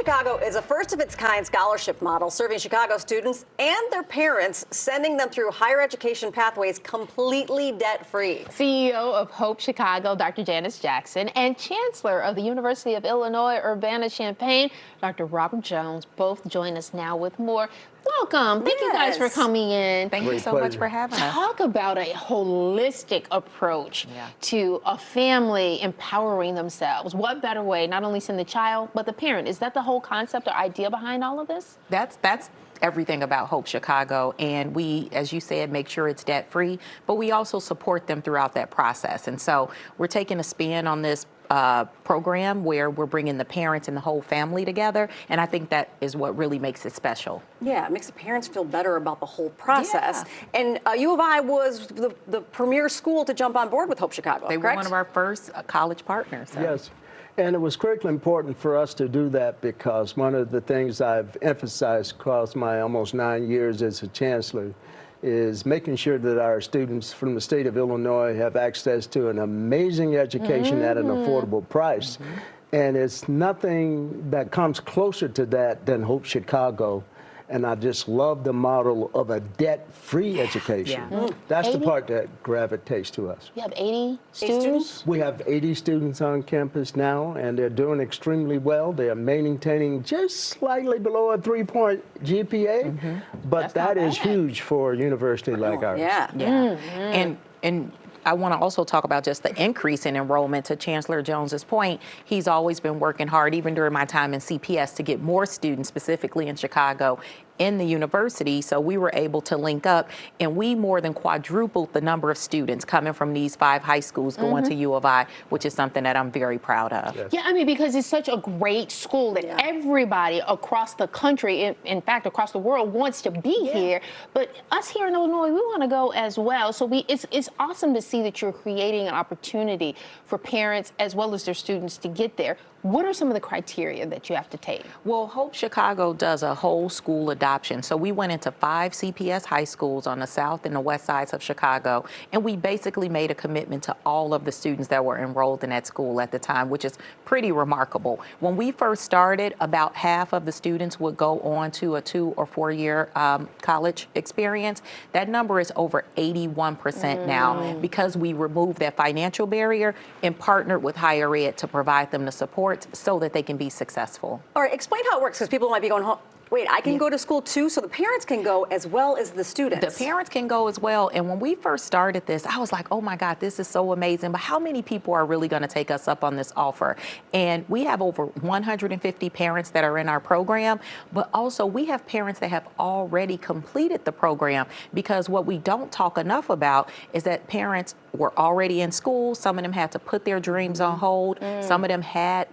Chicago is a first-of-its-kind scholarship model serving Chicago students and their parents, sending them through higher education pathways completely debt-free. CEO of Hope Chicago, Dr. Janice Jackson, and Chancellor of the University of Illinois Urbana-Champaign, Dr. Robert Jones, both join us now with more. Welcome. Thank you guys for coming in. Thank you so much for having us. Talk about a holistic approach to a family empowering themselves. What better way, not only send the child, but the parent? Is that the whole concept or idea behind all of this? That's everything about Hope Chicago, and we, as you said, make sure it's debt-free, but we also support them throughout that process. And so we're taking a spin on this program where we're bringing the parents and the whole family together, and I think that is what really makes it special. Yeah, it makes the parents feel better about the whole process. Yeah. And U of I was the premier school to jump on board with Hope Chicago, They correct? were one of our first college partners. So. Yes. And it was critically important for us to do that because one of the things I've emphasized across my almost 9 years as a chancellor is making sure that our students from the state of Illinois have access to an amazing education at an affordable price. And it's nothing that comes closer to that than Hope Chicago. And I just love the model of a debt-free education. That's 80? the part that gravitates to us. You have 80 students? We have 80 students on campus now, and they're doing extremely well. They are maintaining just slightly below a 3-point GPA, but that is huge for a university like ours. And I want to also talk about just the increase in enrollment. To Chancellor Jones's point, he's always been working hard, even during my time in CPS, to get more students, specifically in Chicago, in the university. So we were able to link up, and we more than quadrupled the number of students coming from these 5 high schools going to U of I, which is something that I'm very proud of. Yeah, I mean, because it's such a great school that everybody across the country, in fact, across the world, wants to be here. But us here in Illinois, we want to go as well. So it's awesome to see that you're creating an opportunity for parents as well as their students to get there. What are some of the criteria that you have to take? Well, Hope Chicago does a whole school adoption. So we went into 5 CPS high schools on the south and the west sides of Chicago, and we basically made a commitment to all of the students that were enrolled in that school at the time, which is pretty remarkable. When we first started, about half of the students would go on to a 2 or 4 year college experience. That number is over 81% now because we removed that financial barrier and partnered with higher ed to provide them the support so that they can be successful. All right, explain how it works, because people might be going home. Wait, I can go to school too, so the parents can go as well as the students. The parents can go as well. And when we first started this, I was like, oh my God, this is so amazing. But how many people are really going to take us up on this offer? And we have over 150 parents that are in our program, but also we have parents that have already completed the program, because what we don't talk enough about is that parents were already in school. Some of them had to put their dreams on hold. Some of them had,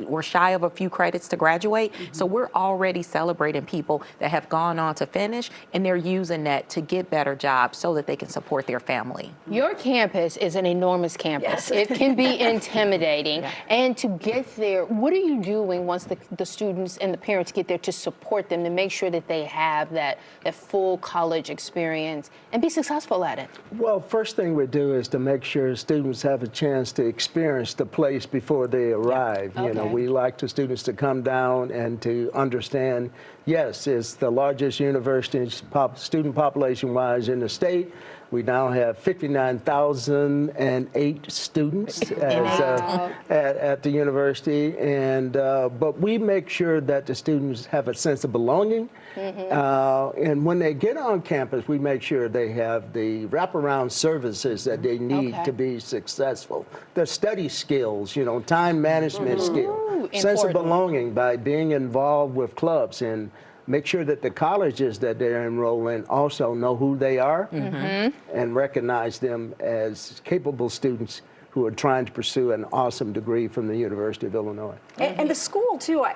were shy of a few credits to graduate. So we're already celebrating people that have gone on to finish, and they're using that to get better jobs so that they can support their family. Your campus is an enormous campus. It can be intimidating. And to get there, what are you doing once the students and the parents get there to support them, to make sure that they have that full college experience and be successful at it? Well, first thing we do is to make sure students have a chance to experience the place before they arrive. We like the students to come down and to understand, yes, it's the largest university student population-wise in the state. We now have 59,008 students at the university, and but we make sure that the students have a sense of belonging. And when they get on campus, we make sure they have the wraparound services that they need to be successful. The study skills, time management skills, sense of belonging by being involved with clubs, and make sure that the colleges that they're enrolled in also know who they are and recognize them as capable students who are trying to pursue an awesome degree from the University of Illinois. And the school, too,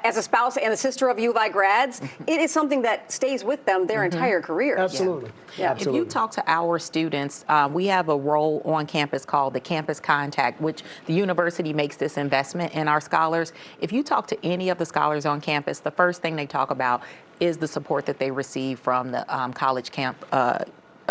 as a spouse and a sister of U of I grads, it is something that stays with them their entire careers. Absolutely. If you talk to our students, we have a role on campus called the Campus Contact, which the university makes this investment in our scholars. If you talk to any of the scholars on campus, the first thing they talk about is the support that they receive from the college camp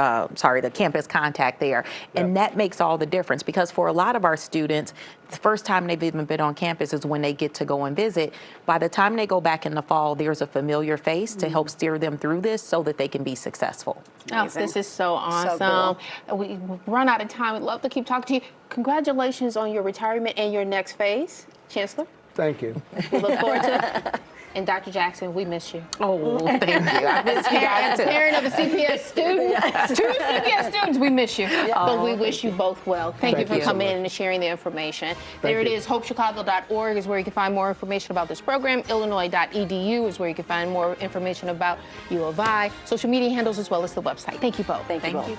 the campus contact there. And that makes all the difference, because for a lot of our students, the first time they've even been on campus is when they get to go and visit. By the time they go back in the fall, there's a familiar face to help steer them through this so that they can be successful. Oh, this is so awesome. We've run out of time. We'd love to keep talking to you. Congratulations on your retirement and your next phase, Chancellor. Thank you. We look forward to it. And Dr. Jackson, we miss you. Oh, thank you. I miss you guys As a too. parent of a CPS student, 2 CPS students, we miss you. But we wish you both well. Thank you for you so coming much. in and sharing the information. There it you. is. HopeChicago.org is where you can find more information about this program. Illinois.edu is where you can find more information about U of I. Social media handles as well as the website. Thank you both. Thank you both.